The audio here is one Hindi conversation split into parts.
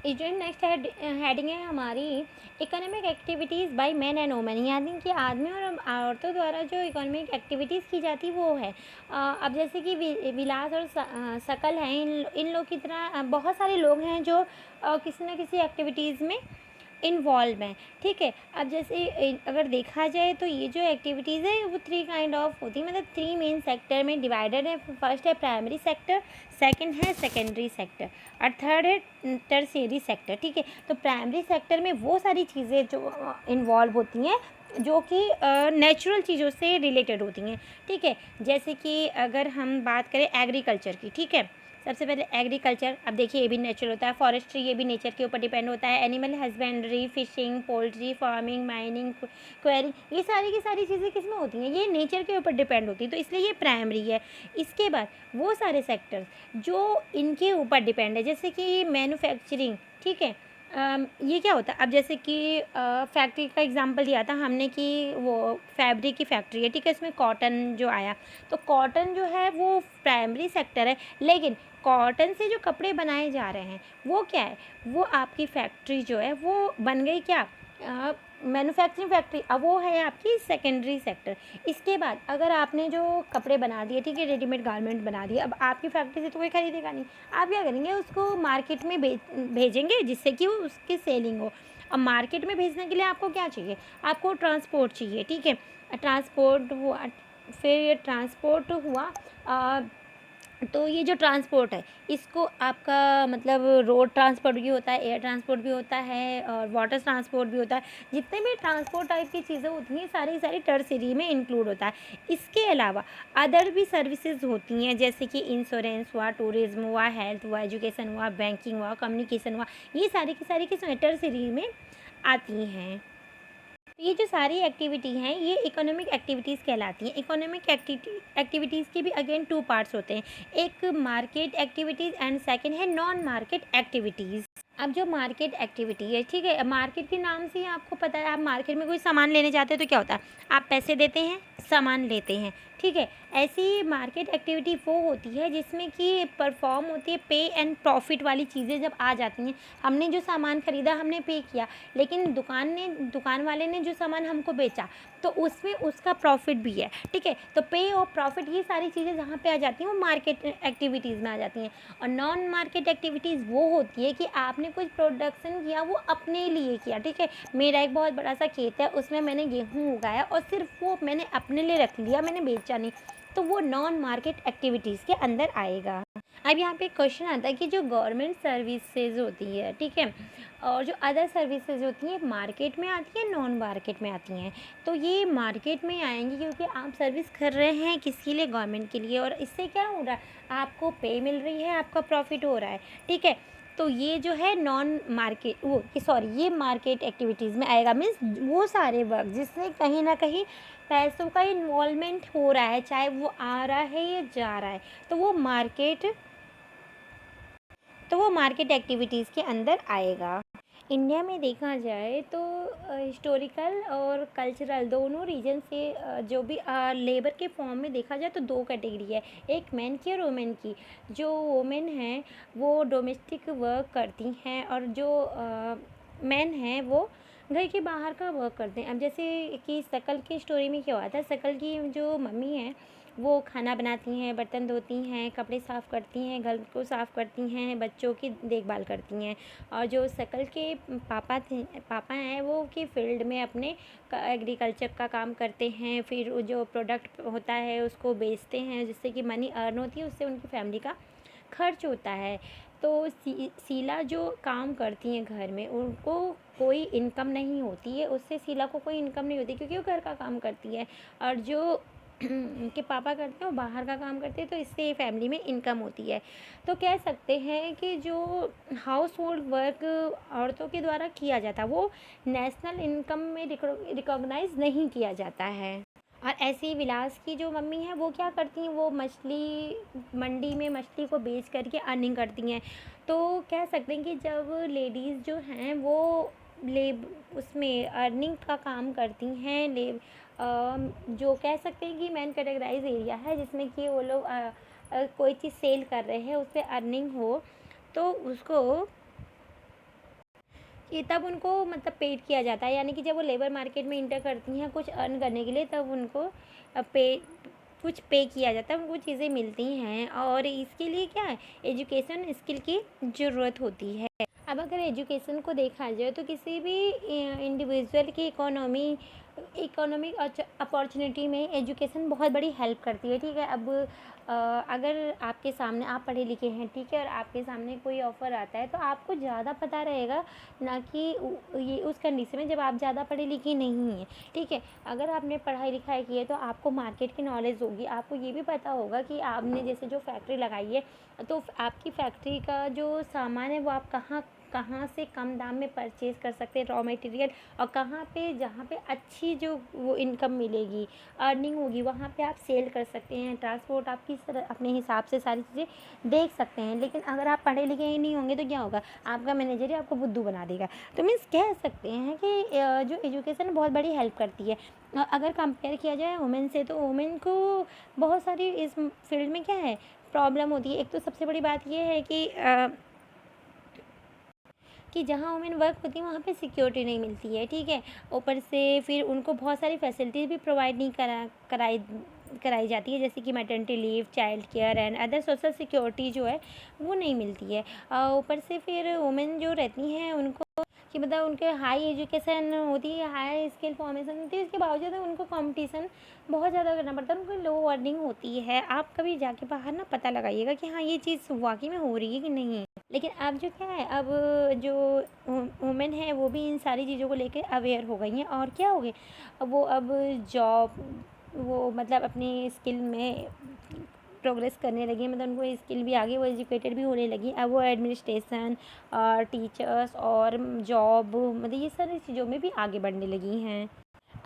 स्टूडेंट नेक्स्ट हेडिंग है हमारी economic activities by man and women, यानी कि आदमी और औरतों द्वारा जो इकोनॉमिक एक्टिविटीज़ की जाती वो है। अब जैसे कि विलास और शकल हैं, इन लोग की तरह बहुत सारे लोग हैं जो किसी न किसी एक्टिविटीज़ में इन्वॉल्व हैं। ठीक है, अब जैसे अगर देखा जाए तो ये जो एक्टिविटीज़ है वो 3 काइंड ऑफ होती है, मतलब 3 मेन सेक्टर में डिवाइडेड है। फर्स्ट है प्राइमरी सेक्टर, सेकंड है सेकेंडरी सेक्टर और थर्ड है टर्शियरी सेक्टर। ठीक है, तो प्राइमरी सेक्टर में वो सारी चीज़ें जो इन्वॉल्व होती हैं जो कि नेचुरल चीज़ों से रिलेटेड होती हैं। ठीक है, जैसे कि अगर हम बात करें एग्रीकल्चर की, ठीक है, सबसे पहले एग्रीकल्चर। अब देखिए ये भी नेचुरल होता है, फॉरेस्ट्री ये भी नेचर के ऊपर डिपेंड होता है, animal husbandry, fishing, poultry farming, mining, quarrying, ये सारी की सारी चीज़ें किसमें होती हैं, ये नेचर के ऊपर डिपेंड होती है, तो इसलिए ये प्राइमरी है। इसके बाद वो सारे सेक्टर्स जो इनके ऊपर डिपेंड है, जैसे कि मैन्युफैक्चरिंग। ठीक है, ये क्या होता है, अब जैसे कि फैक्ट्री का एग्जांपल दिया था हमने कि वो फैब्रिक की फैक्ट्री है। ठीक है, इसमें कॉटन जो आया, तो कॉटन जो है वो प्राइमरी सेक्टर है, लेकिन कॉटन से जो कपड़े बनाए जा रहे हैं वो क्या है, वो आपकी फैक्ट्री जो है वो बन गई क्या, मैन्युफैक्चरिंग फैक्ट्री, अब वो है आपकी सेकेंडरी सेक्टर। इसके बाद अगर आपने जो कपड़े बना दिए, ठीक है, रेडीमेड गारमेंट बना दिए, अब आपकी फैक्ट्री से तो कोई ख़रीदेगा नहीं, आप क्या करेंगे, उसको मार्केट में भेजेंगे जिससे कि वो उसकी सेलिंग हो। अब मार्केट में भेजने के लिए आपको क्या चाहिए, आपको ट्रांसपोर्ट चाहिए। ठीक है, ट्रांसपोर्ट हुआ, फिर ये ट्रांसपोर्ट हुआ, तो ये जो ट्रांसपोर्ट है इसको आपका मतलब रोड ट्रांसपोर्ट भी होता है, एयर ट्रांसपोर्ट भी होता है और वाटर ट्रांसपोर्ट भी होता है। जितने भी ट्रांसपोर्ट टाइप की चीज़ें होती हैं सारी सारी टर्शियरी में इंक्लूड होता है। इसके अलावा अदर भी सर्विसेज होती हैं, जैसे कि इंश्योरेंस हुआ, टूरिज्म हुआ, हेल्थ हुआ, एजुकेशन हुआ, बैंकिंग हुआ, कम्युनिकेशन हुआ, ये सारी की सारी किस टर्शियरी में आती हैं। तो ये जो सारी एक्टिविटी हैं ये इकोनॉमिक एक्टिविटीज़ कहलाती हैं। इकोनॉमिक एक्टिविटीज़ के भी अगेन 2 पार्ट्स होते हैं, एक मार्केट एक्टिविटीज़ एंड सेकंड है नॉन मार्केट एक्टिविटीज़। अब जो मार्केट एक्टिविटी है, ठीक है, मार्केट के नाम से ही आपको पता है, आप मार्केट में कोई सामान लेने जाते हैं तो क्या होता है, आप पैसे देते हैं, सामान लेते हैं। ठीक है, ऐसी मार्केट एक्टिविटी वो होती है जिसमें कि परफॉर्म होती है पे एंड प्रॉफिट वाली चीज़ें जब आ जाती हैं। हमने जो सामान ख़रीदा हमने पे किया, लेकिन दुकान वाले ने जो सामान हमको बेचा तो उसमें उसका प्रॉफिट भी है। ठीक है, तो पे और प्रॉफिट ये सारी चीज़ें जहाँ पे आ जाती हैं वो मार्केट एक्टिविटीज़ में आ जाती हैं। और नॉन मार्केट एक्टिविटीज़ वो होती है कि आपने कुछ प्रोडक्शन किया वो अपने लिए किया। ठीक है, मेरा एक बहुत बड़ा सा खेत है, उसमें मैंने गेहूँ उगाया और सिर्फ वो मैंने अपने लिए रख लिया, मैंने बेचा नहीं, तो वो नॉन मार्केट एक्टिविटीज़ के अंदर आएगा। अब यहाँ पे क्वेश्चन आता है कि जो गवर्नमेंट सर्विसेज होती है, ठीक है, और जो अदर सर्विसेज होती हैं मार्केट में आती हैं, नॉन मार्केट में आती हैं। तो ये मार्केट में आएंगी क्योंकि आप सर्विस कर रहे हैं किसके लिए, गवर्नमेंट के लिए, और इससे क्या हो रहा है, आपको पे मिल रही है, आपका प्रॉफिट हो रहा है। ठीक है, तो ये जो है नॉन मार्केट वो सॉरी ये मार्केट एक्टिविटीज़ में आएगा, मीन्स वो सारे वर्क जिससे कहीं ना कहीं पैसों का इन्वॉल्वमेंट हो रहा है, चाहे वो आ रहा है या जा रहा है, तो वो मार्केट एक्टिविटीज़ के अंदर आएगा। इंडिया में देखा जाए तो हिस्टोरिकल और कल्चरल दोनों रीजन से जो भी लेबर के फॉर्म में देखा जाए तो 2 कैटेगरी है, एक मैन की और वुमेन की। जो वुमेन हैं वो डोमेस्टिक वर्क करती हैं और जो मैन हैं वो घर के बाहर का वर्क करते हैं। अब जैसे कि शकल की स्टोरी में क्या हुआ था, शकल की जो मम्मी है वो खाना बनाती हैं, बर्तन धोती हैं, कपड़े साफ़ करती हैं, घर को साफ़ करती हैं, बच्चों की देखभाल करती हैं। और जो शकल के पापा हैं वो कि फील्ड में अपने एग्रीकल्चर का काम करते हैं, फिर वो जो प्रोडक्ट होता है उसको बेचते हैं जिससे कि मनी अर्न होती है, उससे उनकी फैमिली का खर्च होता है। तो शीला जो काम करती हैं घर में उनको कोई इनकम नहीं होती है, उससे शीला को कोई इनकम नहीं होती क्योंकि वो घर का काम करती है। और जो उनके पापा करते हैं वो बाहर का काम करते हैं, तो इससे फैमिली में इनकम होती है। तो कह सकते हैं कि जो हाउस होल्ड वर्क औरतों के द्वारा किया जाता है वो नेशनल इनकम में रिकॉग्नाइज नहीं किया जाता है। और ऐसे ही विलास की जो मम्मी है वो क्या करती हैं, वो मछली मंडी में मछली को बेच करके अर्निंग करती हैं। तो कह सकते हैं कि जब लेडीज़ जो हैं वो लेब उसमें अर्निंग का काम करती हैं, जो कह सकते हैं कि मैन कैटेगराइज एरिया है जिसमें कि वो लोग कोई चीज़ सेल कर रहे हैं उस पर अर्निंग हो, तो उसको ये तब उनको मतलब पेड किया जाता है, यानी कि जब वो लेबर मार्केट में इंटर करती हैं कुछ अर्न करने के लिए, तब उनको पे कुछ पे किया जाता है, उनको चीज़ें मिलती हैं। और इसके लिए क्या है, एजुकेशन स्किल की ज़रूरत होती है। अब अगर एजुकेशन को देखा जाए तो किसी भी इंडिविजुअल की इकोनॉमिक अपॉर्चुनिटी में एजुकेशन बहुत बड़ी हेल्प करती है, ठीक है। अब अगर आपके सामने आप पढ़े लिखे हैं, ठीक है, और आपके सामने कोई ऑफ़र आता है तो आपको ज़्यादा पता रहेगा, ना कि ये उस कंडीशन में जब आप ज़्यादा पढ़े लिखे नहीं हैं, ठीक है। अगर आपने पढ़ाई लिखाई की है तो आपको मार्केट की नॉलेज होगी, आपको ये भी पता होगा कि आपने जैसे जो फैक्ट्री लगाई है, तो आपकी फैक्ट्री का जो सामान है वो आप कहाँ कहाँ से कम दाम में परचेज़ कर सकते हैं रॉ मटेरियल, और कहाँ पे जहाँ पे अच्छी जो वो इनकम मिलेगी, अर्निंग होगी, वहाँ पे आप सेल कर सकते हैं। ट्रांसपोर्ट आप किस तरह अपने हिसाब से सारी चीज़ें देख सकते हैं। लेकिन अगर आप पढ़े लिखे ही नहीं होंगे तो क्या होगा, आपका मैनेजर ही आपको बुद्धू बना देगा। तो मीन्स कह सकते हैं कि जो एजुकेशन बहुत बड़ी हेल्प करती है। अगर कंपेयर किया जाए वुमेन से, तो वुमेन को बहुत सारी इस फील्ड में क्या है, प्रॉब्लम होती है। एक तो सबसे बड़ी बात ये है कि जहाँ वुमेन वर्क होती है वहाँ पे सिक्योरिटी नहीं मिलती है, ठीक है। ऊपर से फिर उनको बहुत सारी फैसिलिटीज़ भी प्रोवाइड नहीं कराई जाती है, जैसे कि maternity leave, child care and other social security जो है वो नहीं मिलती है। ऊपर से फिर वुमेन जो रहती हैं उनको कि मतलब उनके हाई एजुकेशन होती है, हाई स्किल फॉर्मेशन होती है, इसके बावजूद उनको कंपटीशन बहुत ज़्यादा करना पड़ता है, उनको लो अर्निंग होती है। आप कभी जाके बाहर ना पता लगाइएगा कि हाँ ये चीज़ वाकई में हो रही है कि नहीं। लेकिन अब जो क्या है, अब जो वुमेन है वो भी इन सारी चीज़ों को लेके अवेयर हो गई हैं, और क्या हो गए, अब जॉब वो मतलब अपनी स्किल में प्रोग्रेस करने लगी हैं, मतलब उनको स्किल भी आ गई, वो एजुकेटेड भी होने लगी। अब वो एडमिनिस्ट्रेशन और टीचर्स और जॉब, मतलब ये सारी चीज़ों में भी आगे बढ़ने लगी हैं।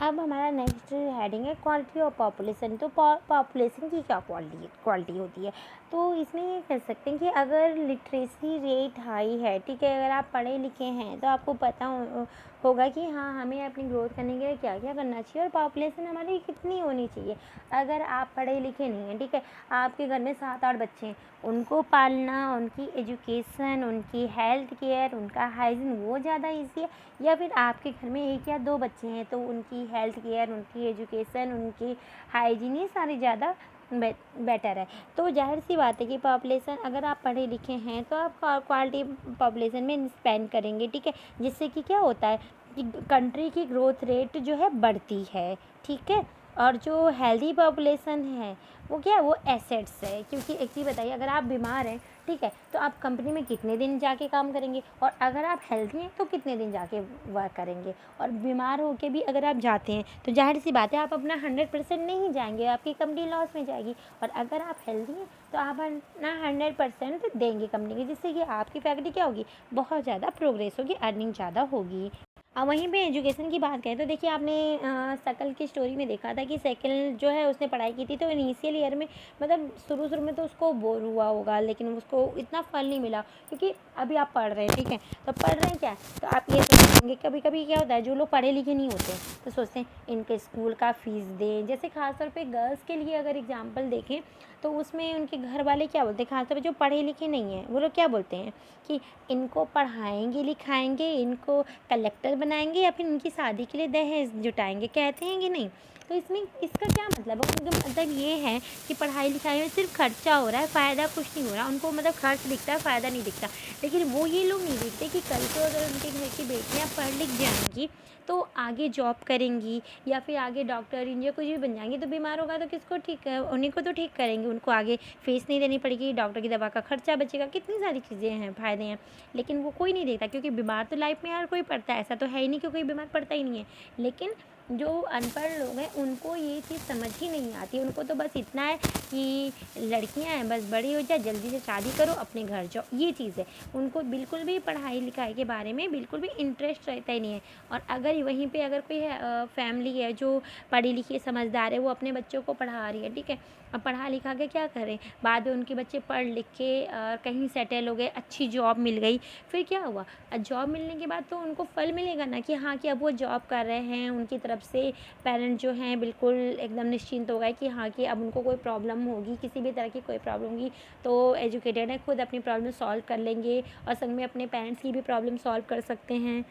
अब हमारा नेक्स्ट हेडिंग है क्वालिटी ऑफ पॉपुलेशन। तो पॉपुलेशन की क्या क्वालिटी होती है, तो इसमें ये कह सकते हैं कि अगर लिटरेसी रेट हाई है, ठीक है, अगर आप पढ़े लिखे हैं तो आपको पता होगा कि हाँ हमें अपनी ग्रोथ करने के लिए क्या क्या करना चाहिए और पॉपुलेशन हमारी कितनी होनी चाहिए। अगर आप पढ़े लिखे नहीं हैं, ठीक है, आपके घर में 7-8 बच्चे हैं, उनको पालना, उनकी एजुकेशन, उनकी हेल्थ केयर, उनका हाइजीन वो ज़्यादा ईजी है, या फिर आपके घर में 1 या 2 बच्चे हैं तो उनकी हेल्थ केयर, उनकी एजुकेशन, उनकी हाइजीन ये सारी ज़्यादा बेटर है। तो ज़ाहिर सी बात है कि पॉपुलेशन, अगर आप पढ़े लिखे हैं तो आप क्वालिटी पॉपुलेशन में स्पेंड करेंगे, ठीक है, जिससे कि क्या होता है कि कंट्री की ग्रोथ रेट जो है बढ़ती है, ठीक है। और जो हेल्दी पॉपुलेशन है वो क्या है, वो एसेट्स है। क्योंकि एक चीज़ बताइए, अगर आप बीमार हैं, ठीक है, तो आप कंपनी में कितने दिन जाके काम करेंगे, और अगर आप हेल्दी हैं तो कितने दिन जाके वर्क करेंगे। और बीमार होके भी अगर आप जाते हैं तो ज़ाहिर सी बात है आप अपना 100% नहीं जाएंगे, आपकी कंपनी लॉस में जाएगी। और अगर आप हेल्दी हैं तो आप अपना 100% देंगे कंपनी के, जिससे कि आपकी फैक्ट्री क्या होगी, बहुत ज़्यादा प्रोग्रेस होगी, अर्निंग ज़्यादा होगी। वहीं पे एजुकेशन की बात करें तो देखिए, आपने शकल की स्टोरी में देखा था कि साइकिल जो है उसने पढ़ाई की थी, तो इनिशियल ईयर में मतलब शुरू में तो उसको बोर हुआ होगा, लेकिन उसको इतना फल नहीं मिला, क्योंकि अभी आप पढ़ रहे हैं, ठीक है, तो पढ़ रहे हैं क्या, तो आप ये सोचेंगे, कभी कभी क्या होता है, जो लोग पढ़े लिखे नहीं होते तो सोचते हैं इनके स्कूल का फ़ीस दें। जैसे खासतौर पर गर्ल्स के लिए अगर एग्जाम्पल देखें तो उसमें उनके घर वाले क्या बोलते हैं, खासतौर पर जो पढ़े लिखे नहीं हैं वो लोग क्या बोलते हैं कि इनको पढ़ाएंगे लिखाएंगे, इनको कलेक्टर बनाएंगे, या फिर इनकी शादी के लिए दहेज जुटाएंगे, कहते हैं कि नहीं। तो इसमें इसका क्या मतलब है, उनका मतलब ये है कि पढ़ाई लिखाई में सिर्फ खर्चा हो रहा है, फ़ायदा कुछ नहीं हो रहा। उनको मतलब खर्च दिखता है, फ़ायदा नहीं दिखता। लेकिन वो ये लोग नहीं देखते कि कल को अगर उनके घर की बेटियाँ पढ़ लिख जाएंगी तो आगे जॉब करेंगी, या फिर आगे डॉक्टर इंजीनियर कुछ भी बन जाएंगी, तो बीमार होगा तो किसको ठीक है, उन्हीं को तो ठीक करेंगी, उनको आगे फीस नहीं देनी पड़ेगी, डॉक्टर की दवा का खर्चा बचेगा, कितनी सारी चीज़ें हैं, फ़ायदे हैं। लेकिन वो कोई नहीं देखता, क्योंकि बीमार तो लाइफ में हर कोई पड़ता है, ऐसा तो है ही नहीं कि कोई बीमार पड़ता ही नहीं है। लेकिन जो अनपढ़ लोग हैं उनको ये चीज़ समझ ही नहीं आती, उनको तो बस इतना है कि लड़कियां हैं, बस बड़ी हो जाए, जल्दी से शादी करो, अपने घर जाओ, ये चीज़ है। उनको बिल्कुल भी पढ़ाई लिखाई के बारे में बिल्कुल भी इंटरेस्ट रहता ही नहीं है। और अगर वहीं पे अगर कोई फैमिली है जो पढ़ी लिखी समझदार है, वो अपने बच्चों को पढ़ा रही है, ठीक है, अब पढ़ा लिखा के क्या करें, बाद में उनके बच्चे पढ़ लिख के कहीं सेटल हो गए, अच्छी जॉब मिल गई, फिर क्या हुआ, जॉब मिलने के बाद तो उनको फल मिलेगा ना कि हाँ कि अब वो जॉब कर रहे हैं, उनकी तरफ तब से पेरेंट्स जो हैं बिल्कुल एकदम निश्चिंत हो गए कि हाँ कि अब उनको कोई प्रॉब्लम होगी, किसी भी तरह की कोई प्रॉब्लम होगी तो एजुकेटेड है, खुद अपनी प्रॉब्लम सॉल्व कर लेंगे और संग में अपने पेरेंट्स की भी प्रॉब्लम सॉल्व कर सकते हैं।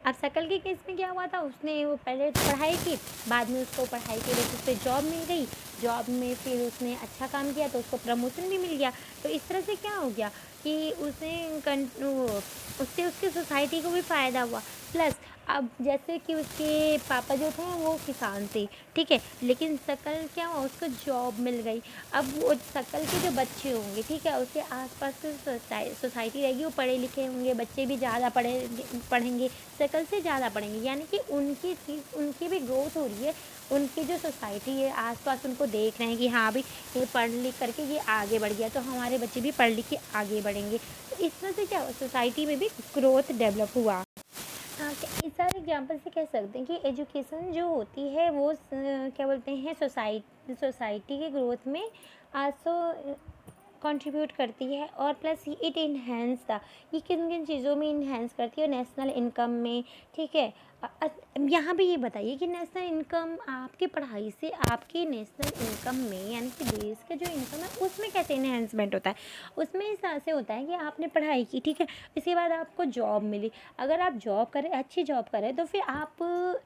अब शकल के केस में क्या हुआ था, उसने वो पहले तो पढ़ाई की, बाद में उसको पढ़ाई के बेसिस पे जॉब मिल गई, जॉब में फिर उसने अच्छा काम किया तो उसको प्रमोशन भी मिल गया। तो इस तरह से क्या हो गया कि उससे उसकी सोसाइटी को भी फ़ायदा हुआ। प्लस अब जैसे कि उसके पापा जो थे वो किसान थे, ठीक है, लेकिन शकल क्या हुआ, उसको जॉब मिल गई। अब वो शकल के जो बच्चे होंगे, ठीक है, उसके आसपास जो सोसाइटी रहेगी वो पढ़े लिखे होंगे, बच्चे भी ज़्यादा पढ़ेंगे, शकल से ज़्यादा पढ़ेंगे, यानी कि उनकी भी ग्रोथ हो रही है। उनकी जो सोसाइटी है आसपास उनको देख रहे हैं कि हाँ भाई ये पढ़ लिख करके ये आगे बढ़ गया, तो हमारे बच्चे भी पढ़ लिख के आगे बढ़ेंगे। तो इस तरह से क्या हुआ, सोसाइटी में भी ग्रोथ डेवलप हुआ। हाँ, इस सारे एग्जाम्पल से कह सकते हैं कि एजुकेशन जो होती है वो क्या बोलते हैं, सोसाइटी के ग्रोथ में आल्सो कंट्रीब्यूट करती है। और प्लस इट इन्हेंस ये किन किन चीज़ों में इन्हेंस करती है, नेशनल इनकम में, ठीक है। यहाँ पे ये बताइए कि नेशनल इनकम आपकी पढ़ाई से आपकी नेशनल इनकम में, यानी कि देश का जो इनकम है उसमें कैसे इन्हेंसमेंट होता है। उसमें इस तरह से होता है कि आपने पढ़ाई की, ठीक है, इसके बाद आपको जॉब मिली। अगर आप जॉब करें, अच्छी जॉब करें, तो फिर आप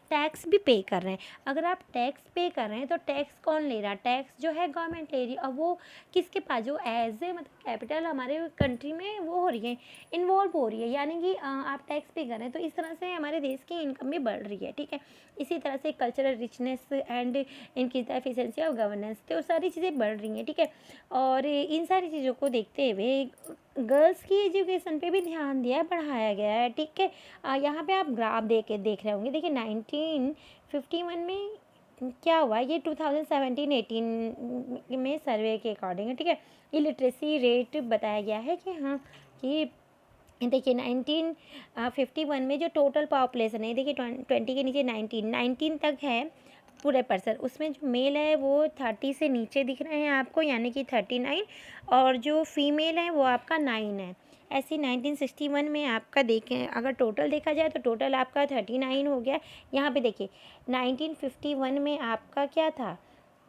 टैक्स भी पे कर रहे हैं। अगर आप टैक्स पे कर रहे हैं तो टैक्स कौन ले रहा है, टैक्स जो है गवर्नमेंट ले रही है। और वो किसके पास, जो एज ए मतलब कैपिटल हमारे कंट्री में वो हो रही है, इन्वॉल्व हो रही है, यानी कि आप टैक्स पे कर रहे हैं। तो इस तरह से हमारे देश की इनकम भी बढ़ रही है, ठीक है। इसी तरह से cultural richness and increase the efficiency of governance, तो सारी चीज़ें बढ़ रही हैं, ठीक है। और इन सारी चीज़ों को देखते हुए गर्ल्स की एजुकेशन पे भी ध्यान दिया बढ़ाया गया है, ठीक है। यहाँ पे आप ग्राफ देख रहे होंगे, देखिए 1951 में क्या हुआ, ये 2017-18 में सर्वे के अकॉर्डिंग है, ठीक है। ये लिटरेसी रेट बताया गया है कि हाँ कि देखिए 1951 में जो टोटल पॉपुलेशन है, देखिए 20 के नीचे 19 तक है पूरे पर्सन, उसमें जो मेल है वो 30 से नीचे दिख रहे हैं आपको, यानी कि 39, और जो फीमेल है वो आपका 9 है। ऐसे 1961 में आपका देखें, अगर टोटल देखा जाए तो टोटल आपका 39 हो गया। यहाँ पे देखिए 1951 में आपका क्या था,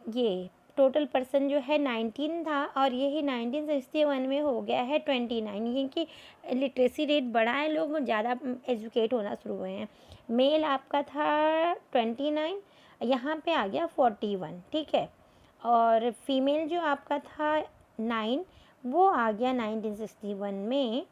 ये टोटल पर्सन जो है 19 था, और यही 1961 में हो गया है 29, क्योंकि लिटरेसी रेट बढ़ा है, लोग ज़्यादा एजुकेट होना शुरू हुए हैं। मेल आपका था 29, यहाँ पे आ गया 41, ठीक है। और फीमेल जो आपका था 9, वो आ गया 1961 में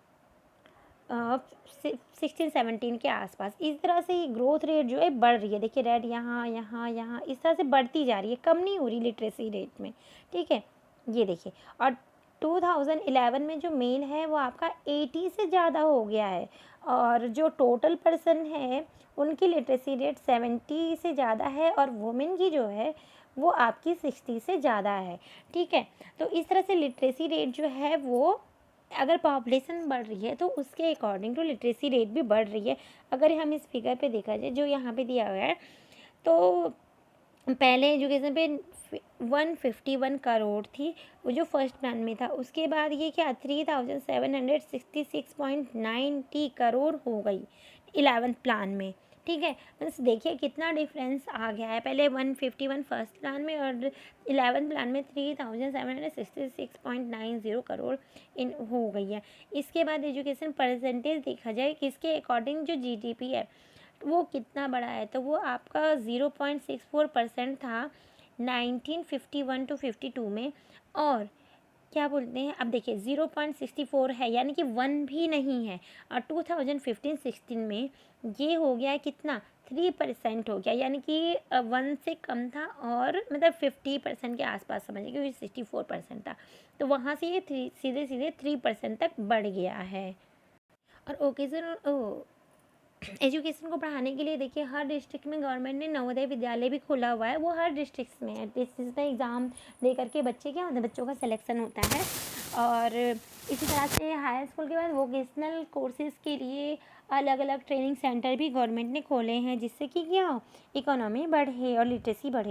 16-17 के आसपास। इस तरह से ये ग्रोथ रेट जो है बढ़ रही है, देखिए रेड यहाँ यहाँ यहाँ इस तरह से बढ़ती जा रही है, कम नहीं हो रही लिटरेसी रेट में, ठीक है। ये देखिए, और 2011 में जो मेल है वो आपका 80 से ज़्यादा हो गया है, और जो टोटल पर्सन है उनकी लिटरेसी रेट 70 से ज़्यादा है, और वुमेन की जो है वो आपकी 60 से ज़्यादा है, ठीक है। तो इस तरह से लिटरेसी रेट जो है वो, अगर पॉपुलेशन बढ़ रही है तो उसके अकॉर्डिंग टू लिटरेसी रेट भी बढ़ रही है। अगर हम इस फिगर पे देखा जाए जो यहाँ पे दिया हुआ है, तो पहले एजुकेशन पे 151 करोड़ थी, वो जो फर्स्ट प्लान में था। उसके बाद ये क्या 3766.90 करोड़ हो गई 11th प्लान में, ठीक है। बस देखिए कितना डिफरेंस आ गया है, पहले 151 फर्स्ट प्लान में और 11th प्लान में 3766.90 करोड़ इन हो गई है। इसके बाद एजुकेशन परसेंटेज देखा जाए किसके अकॉर्डिंग, जो जीडीपी है वो कितना बड़ा है, तो वो आपका 0.64% था 1951-52 में। और क्या बोलते हैं, अब देखिए 0.64 है, यानी कि 1 भी नहीं है। और 2015-16 में ये हो गया है कितना, 3% हो गया, यानी कि 1 से कम था, और मतलब 50% के आसपास समझिए, क्योंकि 64% था, तो वहाँ से ये सीधे सीधे 3% तक बढ़ गया है। और ओकेजन एजुकेशन को बढ़ाने के लिए देखिए हर डिस्ट्रिक्ट में गवर्नमेंट ने नवोदय विद्यालय भी खोला हुआ है, वो हर डिस्ट्रिक्ट में है। जिसमें एग्ज़ाम दे करके बच्चे क्या होते हैं, बच्चों का सिलेक्शन होता है। और इसी तरह से हाई स्कूल के बाद वोकेशनल कोर्सेज़ के लिए अलग अलग ट्रेनिंग सेंटर भी गवर्नमेंट ने खोले हैं, जिससे कि क्या इकोनॉमी बढ़े और लिटरेसी बढ़े।